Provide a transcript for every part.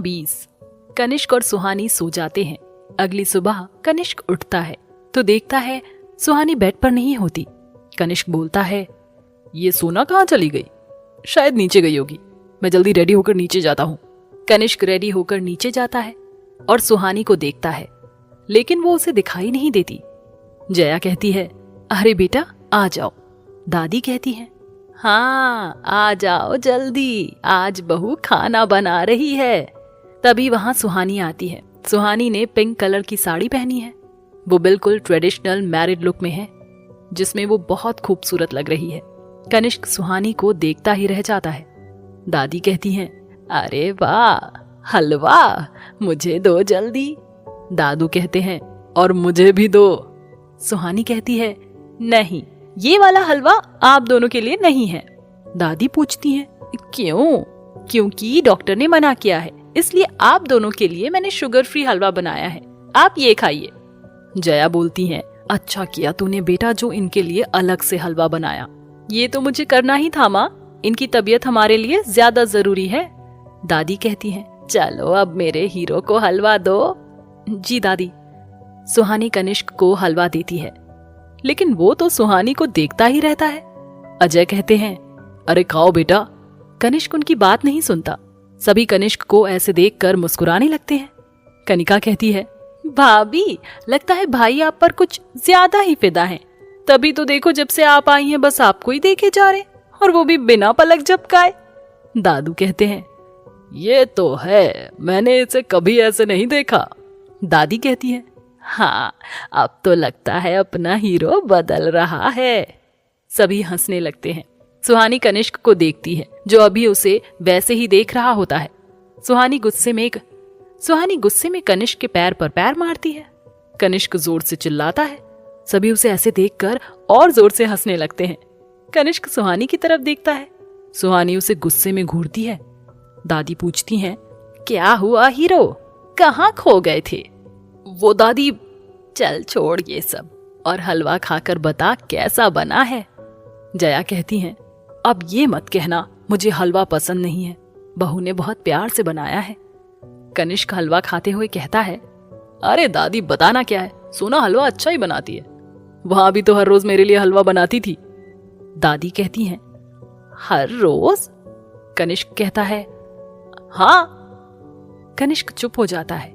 20। कनिष्क और सुहानी सो जाते हैं। अगली सुबह कनिष्क उठता है तो देखता है सुहानी बेड पर नहीं होती। कनिष्क बोलता है, ये सोना कहाँ चली गई? शायद नीचे गई होगी, मैं जल्दी रेडी होकर नीचे जाता हूँ। कनिष्क रेडी होकर नीचे जाता है और सुहानी को देखता है, लेकिन वो उसे दिखाई नहीं देती। जया कहती है, अरे बेटा आ जाओ। दादी कहती है, हाँ आ जाओ जल्दी, आज बहू खाना बना रही है। तभी वहां सुहानी आती है। सुहानी ने पिंक कलर की साड़ी पहनी है। वो बिल्कुल ट्रेडिशनल मैरिड लुक में है, जिसमें वो बहुत खूबसूरत लग रही है। कनिष्क सुहानी को देखता ही रह जाता है। दादी कहती हैं, अरे वाह हलवा, मुझे दो जल्दी। दादू कहते हैं, और मुझे भी दो। सुहानी कहती है, नहीं ये वाला हलवा आप दोनों के लिए नहीं है। दादी पूछती हैं, क्यों? क्योंकि डॉक्टर ने मना किया है, इसलिए आप दोनों के लिए मैंने शुगर फ्री हलवा बनाया है, आप ये खाइए। जया बोलती है, अच्छा किया तूने बेटा जो इनके लिए अलग से हलवा बनाया। ये तो मुझे करना ही था माँ, इनकी तबीयत हमारे लिए ज्यादा जरूरी है। दादी कहती है, चलो अब मेरे हीरो को हलवा दो। जी दादी। सुहानी कनिष्क को हलवा देती है, लेकिन वो तो सुहानी को देखता ही रहता है। अजय कहते हैं, अरे खाओ बेटा। कनिष्क उनकी बात नहीं सुनता। सभी कनिष्क को ऐसे देखकर मुस्कुराने लगते हैं। कनिका कहती है, भाभी लगता है भाई आप पर कुछ ज्यादा ही फिदा हैं। तभी तो देखो जब से आप आई हैं बस आपको ही देखे जा रहे, और वो भी बिना पलक झपकाए। दादू कहते हैं, ये तो है, मैंने इसे कभी ऐसे नहीं देखा। दादी कहती है, हाँ अब तो लगता है अपना हीरो बदल रहा है। सभी हंसने लगते हैं। सुहानी कनिष्क को देखती है, जो अभी उसे वैसे ही देख रहा होता है। सुहानी गुस्से में कनिष्क के पैर पर पैर मारती है। कनिष्क जोर से चिल्लाता है। सभी उसे ऐसे देखकर और जोर से हंसने लगते हैं। कनिष्क सुहानी की तरफ देखता है। सुहानी उसे गुस्से में घूरती है। दादी पूछती हैं, क्या हुआ हीरो, कहाँ खो गए थे? वो दादी, चल छोड़ ये सब और हलवा खाकर बता कैसा बना है। जया कहती हैं, अब ये मत कहना मुझे हलवा पसंद नहीं है, बहू ने बहुत प्यार से बनाया है। कनिष्क हलवा खाते हुए कहता है, अरे दादी बताना क्या है, सोना हलवा अच्छा ही बनाती है, वहां भी तो हर रोज मेरे लिए हलवा बनाती थी। दादी कहती हैं, हर रोज? कनिष्क कहता है, हाँ। कनिष्क चुप हो जाता है।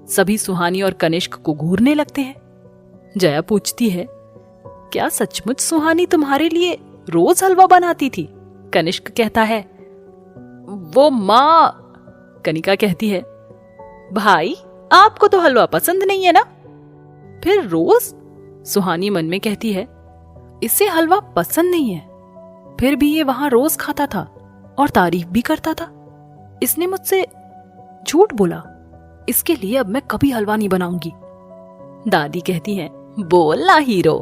सभी सुहानी और कनिष्क को घूरने लगते हैं। जया पूछती है, क्या सचमुच सुहानी तुम्हारे लिए रोज हलवा बनाती थी? कनिष्क कहता है, वो माँ। कनिका कहती है, भाई आपको तो हलवा पसंद नहीं है ना, फिर रोज? सुहानी मन में कहती है, इसे हलवा पसंद नहीं है, फिर भी ये वहां रोज खाता था और तारीफ भी करता था। इसने मुझसे झूठ बोला, इसके लिए अब मैं कभी हलवा नहीं बनाऊंगी। दादी कहती हैं, बोलना हीरो।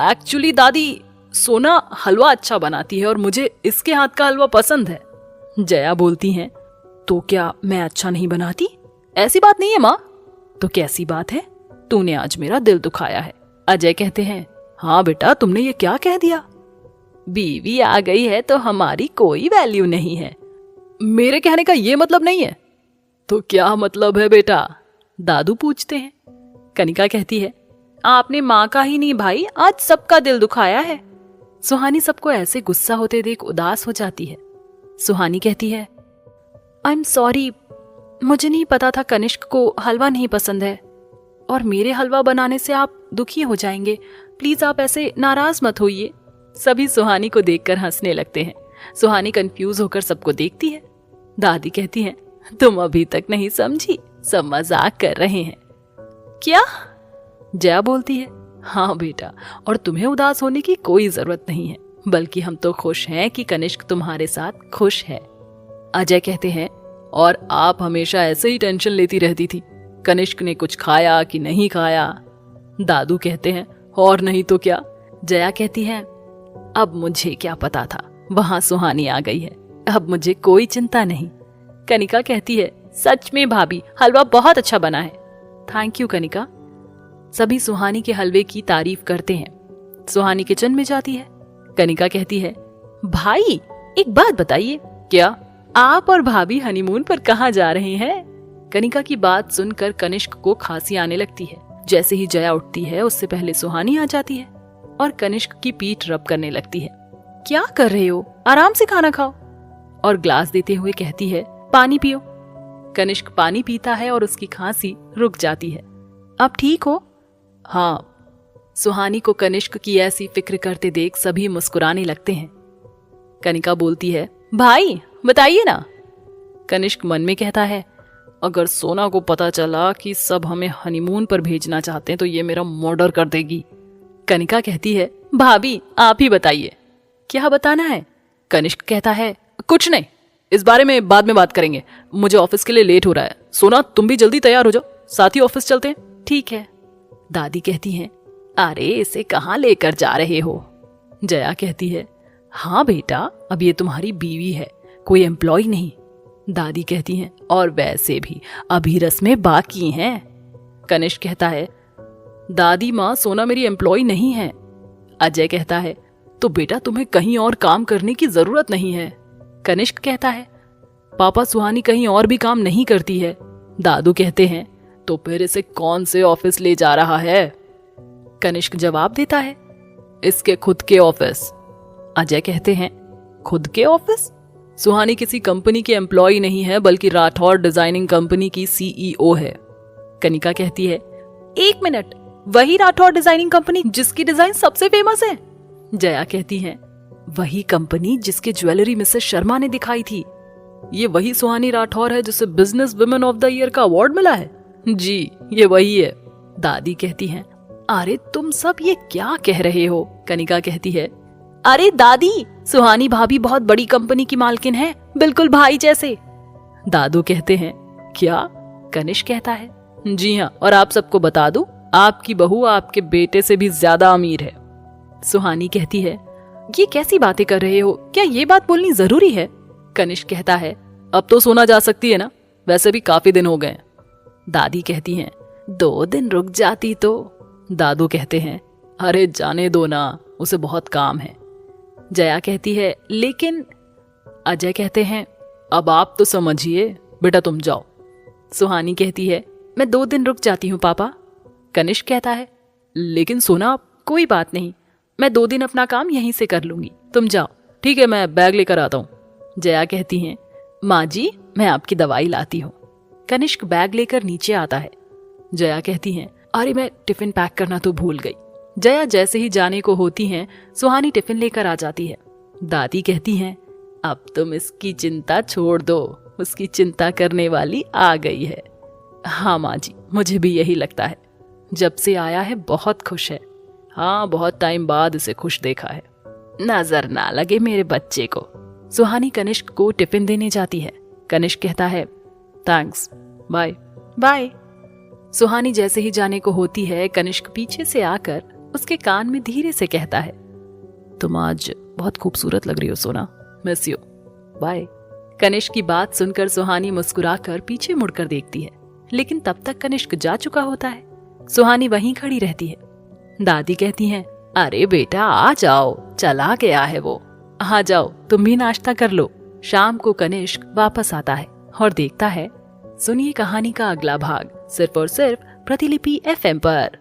एक्चुअली दादी, सोना हलवा अच्छा बनाती है और मुझे इसके हाथ का हलवा पसंद है। जया बोलती हैं, तो क्या मैं अच्छा नहीं बनाती? ऐसी बात नहीं है माँ। तो कैसी बात है? तूने आज मेरा दिल दुखाया है। अजय कहते हैं, हाँ बेटा तुमने ये क्या कह दिया? बीवी आ गई है तो हमारी कोई वैल्यू नहीं है। मेरे कहने का ये मतलब नहीं है। तो क्या मतलब है बेटा? दादू पूछते हैं। कनिका कहती है, आपने माँ का ही नहीं भाई आज सबका दिल दुखाया है। सुहानी सबको ऐसे गुस्सा होते देख उदास हो जाती है। सुहानी कहती है, आई एम सॉरी, मुझे नहीं पता था कनिष्क को हलवा नहीं पसंद है, और मेरे हलवा बनाने से आप दुखी हो जाएंगे, प्लीज आप ऐसे नाराज मत होइए। सभी सुहानी को देखकर हंसने लगते हैं। सुहानी कंफ्यूज होकर सबको देखती है। दादी कहती है, तुम अभी तक नहीं समझी, सब मजाक कर रहे हैं। क्या? जया बोलती है, हाँ बेटा, और तुम्हें उदास होने की कोई जरूरत नहीं है, बल्कि हम तो खुश हैं कि कनिष्क तुम्हारे साथ खुश है। अजय कहते हैं, और आप हमेशा ऐसे ही टेंशन लेती रहती थी, कनिष्क ने कुछ खाया कि नहीं खाया। दादू कहते हैं, और नहीं तो क्या। जया कहती है, अब मुझे क्या पता था, वहां सुहानी आ गई है, अब मुझे कोई चिंता नहीं। कनिका कहती है, सच में भाभी हलवा बहुत अच्छा बना है। Thank you Kanika. सभी सुहानी के हलवे की तारीफ करते हैं। सुहानी किचन में जाती है। कनिका कहती है, भाई एक बात बताइए। क्या? आप और भाभी हनीमून पर कहाँ जा रहे हैं? कनिका की बात सुनकर कनिष्क को खांसी आने लगती है। जैसे ही जया उठती है उससे पहले सुहानी आ जाती है और कनिष्क की पीठ रब करने लगती है। क्या कर रहे हो? आराम से खाना खाओ। और ग्लास देते हुए कहती है, पानी पियो। कनिष्क पानी पीता है और उसकी खांसी रुक जाती है। अब ठीक हो? हाँ। सुहानी को कनिष्क की ऐसी फिक्र करते देख सभी मुस्कुराने लगते हैं। कनिका बोलती है, भाई बताइए ना। कनिष्क मन में कहता है, अगर सोना को पता चला कि सब हमें हनीमून पर भेजना चाहते हैं तो ये मेरा मर्डर कर देगी। कनिका कहती है, भाभी आप ही बताइए। क्या बताना है? कनिष्क कहता है, कुछ नहीं, इस बारे में बाद में बात करेंगे, मुझे ऑफिस के लिए लेट हो रहा है। सोना तुम भी जल्दी तैयार हो जाओ, साथ ही ऑफिस चलते हैं। ठीक है। दादी कहती हैं, अरे इसे कहाँ लेकर जा रहे हो? जया कहती है, हाँ बेटा, अब ये तुम्हारी बीवी है, कोई एम्प्लॉय नहीं। दादी कहती हैं, और वैसे भी अभी रस्में बाकी हैं। कनिष्क कहता है, दादी माँ सोना मेरी एम्प्लॉय नहीं है। अजय कहता है, तो बेटा तुम्हें कहीं और काम करने की जरूरत नहीं है। कनिष्क कहता है, पापा सुहानी कहीं और भी काम नहीं करती है। दादू कहते हैं, तो फिर इसे कौन से ऑफिस ले जा रहा है? कनिष्क जवाब देता है, इसके खुद के ऑफिस। अजय कहते हैं, खुद के ऑफिस? सुहानी किसी कंपनी की एम्प्लॉय नहीं है बल्कि राठौर डिजाइनिंग कंपनी की CEO है। कनिका कहती है, एक मिनट, वही राठौर डिजाइनिंग कंपनी जिसकी डिजाइन सबसे फेमस है? जया कहती है, वही कंपनी जिसके ज्वेलरी मिसेस शर्मा ने दिखाई थी। ये वही सुहानी राठौर है जिसे business women of the year का अवार्ड मिला है? जी ये वही है। दादी कहती हैं, अरे तुम सब ये क्या कह रहे हो? कनिका कहती है, अरे दादी, सुहानी भाभी बहुत बड़ी कंपनी की मालकिन है, बिल्कुल भाई जैसे। दादू कहते हैं, क्या? कनिष्क कहता है, जी हाँ, और आप सबको बता दूं, आपकी बहू आपके बेटे से भी ज्यादा अमीर है। सुहानी कहती है, ये कैसी बातें कर रहे हो? क्या ये बात बोलनी जरूरी है? कनिष्क कहता है, अब तो सोना जा सकती है ना, वैसे भी काफी दिन हो गए। दादी कहती हैं, 2 दिन रुक जाती तो। दादू कहते हैं, अरे जाने दो ना, उसे बहुत काम है। जया कहती है, लेकिन। अजय कहते हैं, अब आप तो समझिए, बेटा तुम जाओ। सुहानी कहती है, मैं 2 दिन रुक जाती हूँ पापा। कनिष्क कहता है, लेकिन सोना कोई बात नहीं, मैं 2 दिन अपना काम यहीं से कर लूंगी, तुम जाओ। ठीक है, मैं बैग लेकर आता हूँ। जया कहती हैं, माँ जी मैं आपकी दवाई लाती हूँ। कनिष्क बैग लेकर नीचे आता है। जया कहती हैं, अरे मैं टिफिन पैक करना तो भूल गई। जया जैसे ही जाने को होती हैं, सुहानी टिफिन लेकर आ जाती है। दादी कहती हैं, अब तुम इसकी चिंता छोड़ दो, उसकी चिंता करने वाली आ गई है। हाँ माँ जी, मुझे भी यही लगता है, जब से आया है बहुत खुश है। हाँ, बहुत टाइम बाद इसे खुश देखा है। नजर ना लगे मेरे बच्चे को। सुहानी कनिष्क को टिफिन देने जाती है। कनिष्क कहता है, थैंक्स, बाय बाय। सुहानी जैसे ही जाने को होती है, कनिष्क पीछे से आकर उसके कान में धीरे से कहता है, तुम आज बहुत खूबसूरत लग रही हो सोना, मिस यू, बाय। कनिष्क की बात सुनकर सुहानी मुस्कुराकर पीछे मुड़कर देखती है, लेकिन तब तक कनिष्क जा चुका होता है। सुहानी वहीं खड़ी रहती है। दादी कहती हैं, अरे बेटा आ जाओ, चला गया है वो, आ जाओ तुम भी नाश्ता कर लो। शाम को कनिष्क वापस आता है और देखता है। सुनिए कहानी का अगला भाग सिर्फ और सिर्फ प्रतिलिपि FM पर।